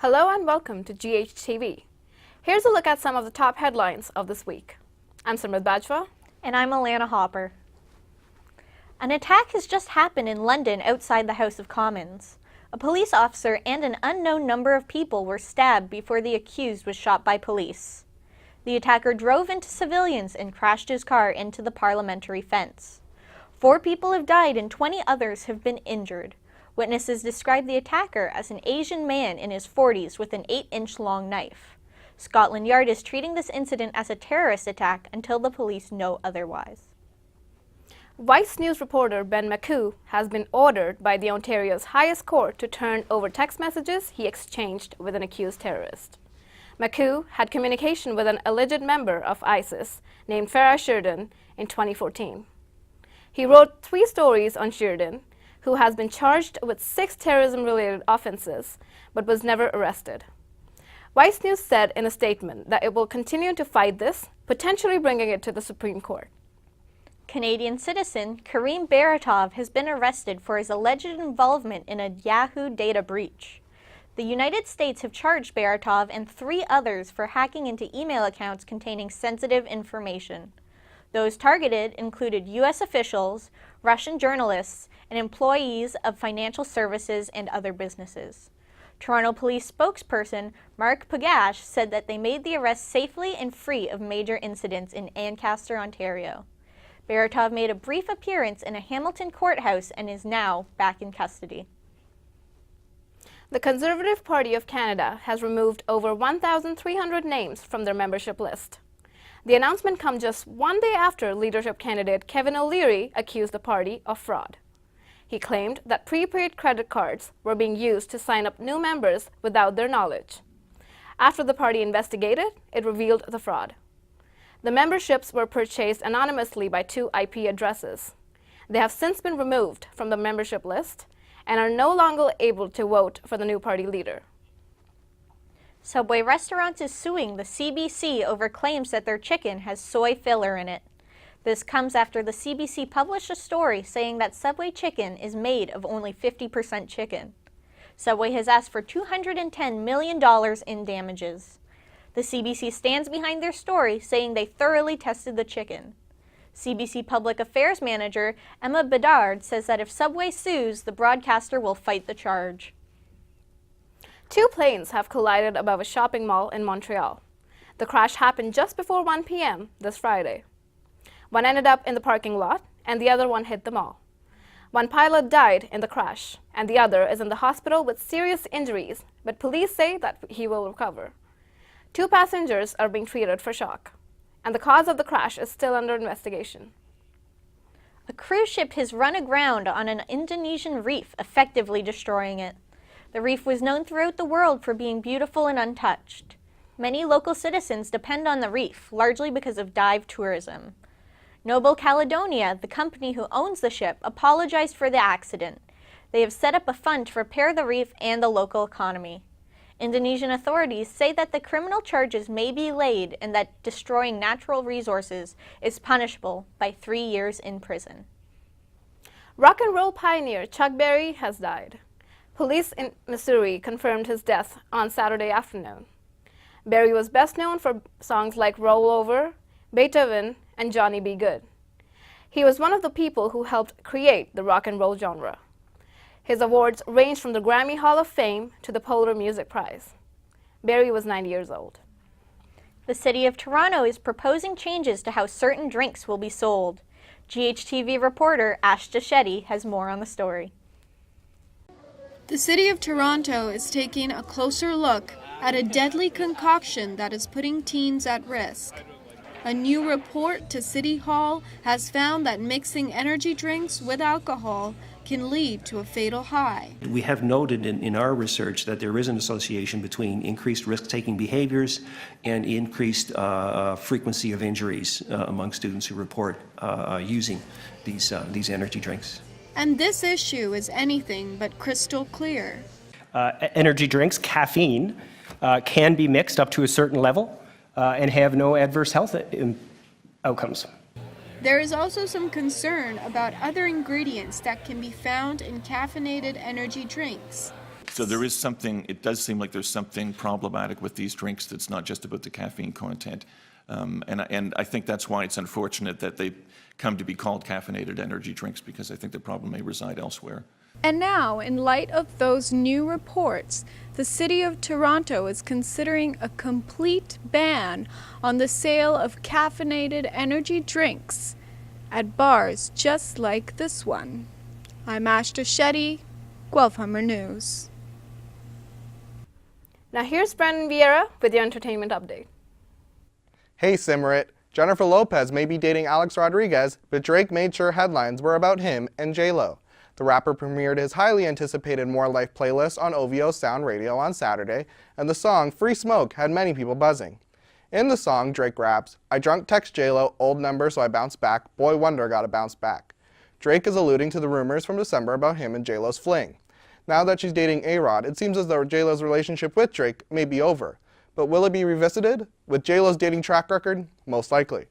Hello and welcome to GHTV. Here's a look at some of the top headlines of this week. I'm Simrit Bajwa. And I'm Alanna Hopper. An attack has just happened in London outside the House of Commons. A police officer and an unknown number of people were stabbed before the accused was shot by police. The attacker drove into civilians and crashed his car into the parliamentary fence. 4 people have died and 20 others have been injured. Witnesses describe the attacker as an Asian man in his 40s with an 8-inch long knife. Scotland Yard is treating this incident as a terrorist attack until the police know otherwise. Vice News reporter Ben McCoo has been ordered by the Ontario's highest court to turn over text messages he exchanged with an accused terrorist. McCoo had communication with an alleged member of ISIS named Farah Sheridan in 2014. He wrote 3 stories on Sheridan, who has been charged with 6 terrorism-related offenses, but was never arrested. Vice News said in a statement that it will continue to fight this, potentially bringing it to the Supreme Court. Canadian citizen Karim Baratov has been arrested for his alleged involvement in a Yahoo data breach. The United States have charged Baratov and 3 others for hacking into email accounts containing sensitive information. Those targeted included U.S. officials, Russian journalists, and employees of financial services and other businesses. Toronto Police spokesperson Mark Pagash said that they made the arrest safely and free of major incidents in Ancaster, Ontario. Baratov made a brief appearance in a Hamilton courthouse and is now back in custody. The Conservative Party of Canada has removed over 1,300 names from their membership list. The announcement comes just one day after leadership candidate Kevin O'Leary accused the party of fraud. He claimed that prepaid credit cards were being used to sign up new members without their knowledge. After the party investigated, it revealed the fraud. The memberships were purchased anonymously by 2 IP addresses. They have since been removed from the membership list and are no longer able to vote for the new party leader. Subway Restaurants is suing the CBC over claims that their chicken has soy filler in it. This comes after the CBC published a story saying that Subway chicken is made of only 50% chicken. Subway has asked for $210 million in damages. The CBC stands behind their story, saying they thoroughly tested the chicken. CBC Public Affairs Manager Emma Bedard says that if Subway sues, the broadcaster will fight the charge. 2 planes have collided above a shopping mall in Montreal. The crash happened just before 1 p.m. this Friday. One ended up in the parking lot, and the other one hit the mall. One pilot died in the crash, and the other is in the hospital with serious injuries, but police say that he will recover. 2 passengers are being treated for shock, and the cause of the crash is still under investigation. A cruise ship has run aground on an Indonesian reef, effectively destroying it. The reef was known throughout the world for being beautiful and untouched. Many local citizens depend on the reef, largely because of dive tourism. Noble Caledonia, the company who owns the ship, apologized for the accident. They have set up a fund to repair the reef and the local economy. Indonesian authorities say that the criminal charges may be laid and that destroying natural resources is punishable by 3 years in prison. Rock and roll pioneer Chuck Berry has died. Police in Missouri confirmed his death on Saturday afternoon. Berry was best known for songs like Roll Over, Beethoven, and Johnny B. Good. He was one of the people who helped create the rock and roll genre. His awards ranged from the Grammy Hall of Fame to the Polar Music Prize. Berry was 90 years old. The City of Toronto is proposing changes to how certain drinks will be sold. GHTV reporter Ash Deschetti has more on the story. The City of Toronto is taking a closer look at a deadly concoction that is putting teens at risk. A new report to City Hall has found that mixing energy drinks with alcohol can lead to a fatal high. We have noted in our research that there is an association between increased risk-taking behaviors and increased frequency of injuries among students who report using these energy drinks. And this issue is anything but crystal clear. Energy drinks, caffeine, can be mixed up to a certain level and have no adverse health outcomes. There is also some concern about other ingredients that can be found in caffeinated energy drinks. So there is something, it does seem like there's something problematic with these drinks that's not just about the caffeine content. And I think that's why it's unfortunate that they come to be called caffeinated energy drinks, because I think the problem may reside elsewhere. And now, in light of those new reports, the City of Toronto is considering a complete ban on the sale of caffeinated energy drinks at bars just like this one. I'm Ashta Shetty, Guelph-Humber News. Now here's Brandon Vieira with your entertainment update. Hey Simrit, Jennifer Lopez may be dating Alex Rodriguez, but Drake made sure headlines were about him and J-Lo. The rapper premiered his highly anticipated More Life playlist on OVO Sound Radio on Saturday, and the song Free Smoke had many people buzzing. In the song, Drake raps, "I drunk text J-Lo, old number so I bounce back, boy wonder gotta bounce back." Drake is alluding to the rumors from December about him and J-Lo's fling. Now that she's dating A-Rod, it seems as though J-Lo's relationship with Drake may be over. But will it be revisited? With J-Lo's dating track record? Most likely.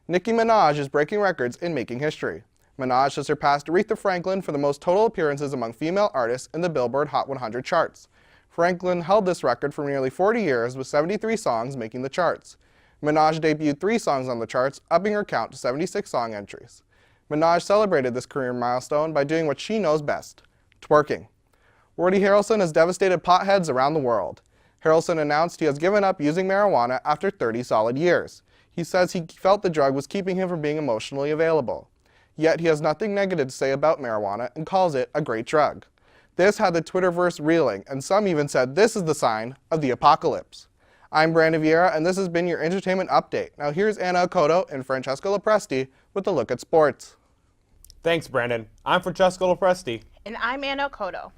Nicki Minaj is breaking records and making history. Minaj has surpassed Aretha Franklin for the most total appearances among female artists in the Billboard Hot 100 charts. Franklin held this record for nearly 40 years with 73 songs making the charts. Minaj debuted 3 songs on the charts, upping her count to 76 song entries. Minaj celebrated this career milestone by doing what she knows best, twerking. Woody Harrelson has devastated potheads around the world. Harrelson announced he has given up using marijuana after 30 solid years. He says he felt the drug was keeping him from being emotionally available. Yet he has nothing negative to say about marijuana and calls it a great drug. This had the Twitterverse reeling, and some even said this is the sign of the apocalypse. I'm Brandon Vieira, and this has been your entertainment update. Now here's Anna Okoto and Francesco Lopresti with a look at sports. Thanks, Brandon. I'm Francesco Lopresti. And I'm Anna Okoto.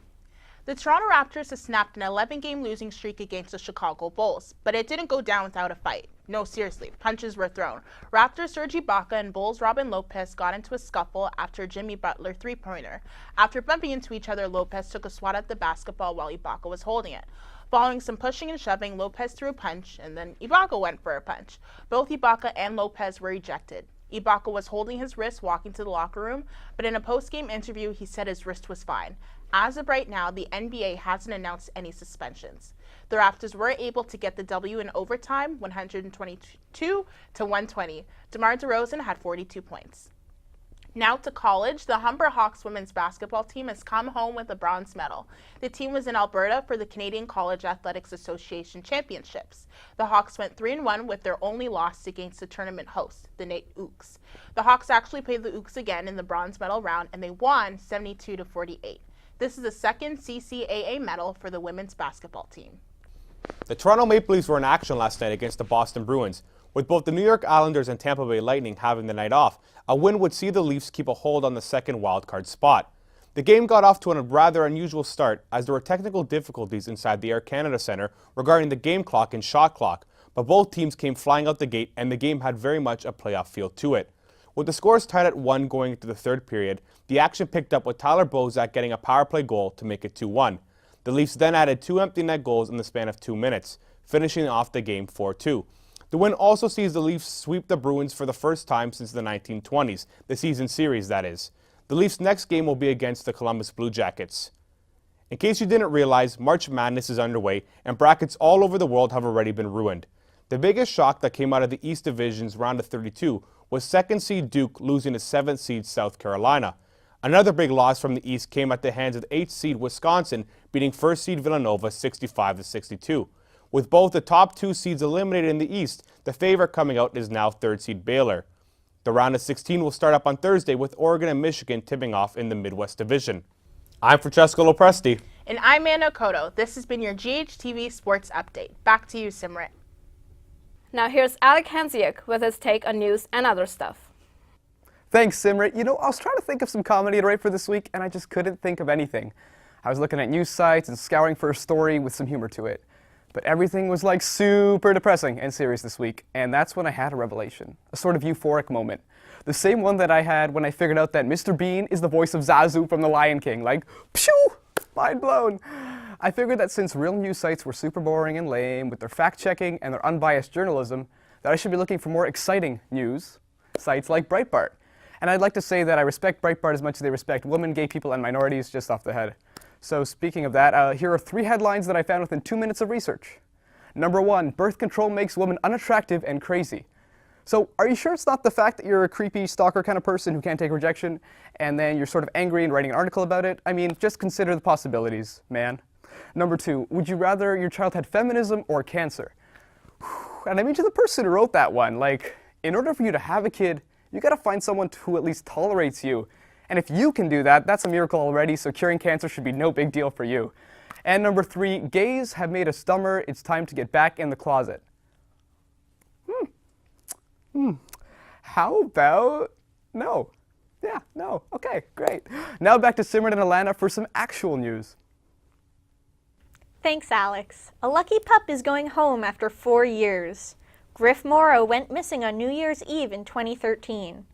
The Toronto Raptors have snapped an 11-game losing streak against the Chicago Bulls, but it didn't go down without a fight. No, seriously, punches were thrown. Raptors Serge Ibaka and Bulls Robin Lopez got into a scuffle after a Jimmy Butler three-pointer. After bumping into each other, Lopez took a swat at the basketball while Ibaka was holding it. Following some pushing and shoving, Lopez threw a punch, and then Ibaka went for a punch. Both Ibaka and Lopez were ejected. Ibaka was holding his wrist walking to the locker room, but in a post-game interview, he said his wrist was fine. As of right now, the NBA hasn't announced any suspensions. The Raptors were able to get the W in overtime, 122 to 120. DeMar DeRozan had 42 points. Now to college, the Humber Hawks women's basketball team has come home with a bronze medal. The team was in Alberta for the Canadian College Athletics Association Championships. The Hawks went 3-1 with their only loss against the tournament host, the Nate Ooks. The Hawks actually played the Ooks again in the bronze medal round, and they won 72 to 48. This is the second CCAA medal for the women's basketball team. The Toronto Maple Leafs were in action last night against the Boston Bruins. With both the New York Islanders and Tampa Bay Lightning having the night off, a win would see the Leafs keep a hold on the second wildcard spot. The game got off to a rather unusual start as there were technical difficulties inside the Air Canada Centre regarding the game clock and shot clock, but both teams came flying out the gate and the game had very much a playoff feel to it. With the scores tied at 1 going into the third period, the action picked up with Tyler Bozak getting a power play goal to make it 2-1. The Leafs then added 2 empty net goals in the span of 2 minutes, finishing off the game 4-2. The win also sees the Leafs sweep the Bruins for the first time since the 1920s, the season series that is. The Leafs' next game will be against the Columbus Blue Jackets. In case you didn't realize, March Madness is underway and brackets all over the world have already been ruined. The biggest shock that came out of the East Division's round of 32 was 2nd seed Duke losing to 7th seed South Carolina. Another big loss from the East came at the hands of 8th seed Wisconsin, beating 1st seed Villanova 65-62. With both the top 2 seeds eliminated in the East, the favorite coming out is now 3rd seed Baylor. The round of 16 will start up on Thursday with Oregon and Michigan tipping off in the Midwest Division. I'm Francesco Lopresti. And I'm Anna Okoto. This has been your GHTV Sports Update. Back to you, Simrit. Now here's Alec Hansiuk with his take on news and other stuff. Thanks, Simrit. You know, I was trying to think of some comedy to write for this week, and I just couldn't think of anything. I was looking at news sites and scouring for a story with some humor to it. But everything was like super depressing and serious this week, and that's when I had a revelation, a sort of euphoric moment. The same one that I had when I figured out that Mr. Bean is the voice of Zazu from The Lion King, like, pshoo, mind blown. I figured that since real news sites were super boring and lame with their fact-checking and their unbiased journalism, that I should be looking for more exciting news sites like Breitbart. And I'd like to say that I respect Breitbart as much as they respect women, gay people, and minorities just off the head. So speaking of that, here are 3 headlines that I found within 2 minutes of research. Number 1, birth control makes women unattractive and crazy. So are you sure it's not the fact that you're a creepy stalker kind of person who can't take rejection, and then you're sort of angry and writing an article about it? I mean, just consider the possibilities, man. Number 2, would you rather your child had feminism or cancer? And I mean to the person who wrote that one, like, in order for you to have a kid, you gotta find someone who at least tolerates you. And if you can do that, that's a miracle already, so curing cancer should be no big deal for you. And number 3, gays have made us dumber. It's time to get back in the closet. How about no? Yeah, no. Okay, great. Now back to Simrit and Alanna for some actual news. Thanks, Alex. A lucky pup is going home after 4 years. Griff Morrow went missing on New Year's Eve in 2013.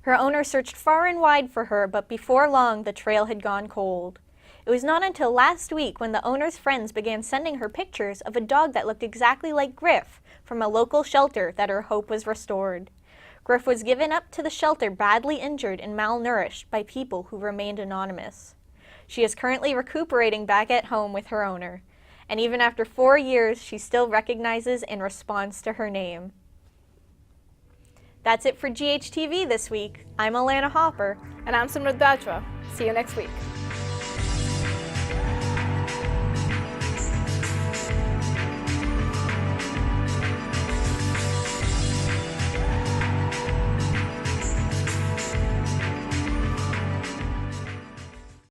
Her owner searched far and wide for her, but before long, the trail had gone cold. It was not until last week when the owner's friends began sending her pictures of a dog that looked exactly like Griff from a local shelter that her hope was restored. Griff was given up to the shelter badly injured and malnourished by people who remained anonymous. She is currently recuperating back at home with her owner. And even after 4 years, she still recognizes and responds to her name. That's it for GHTV this week. I'm Alanna Hopper. And I'm Simrit Bajwa. See you next week.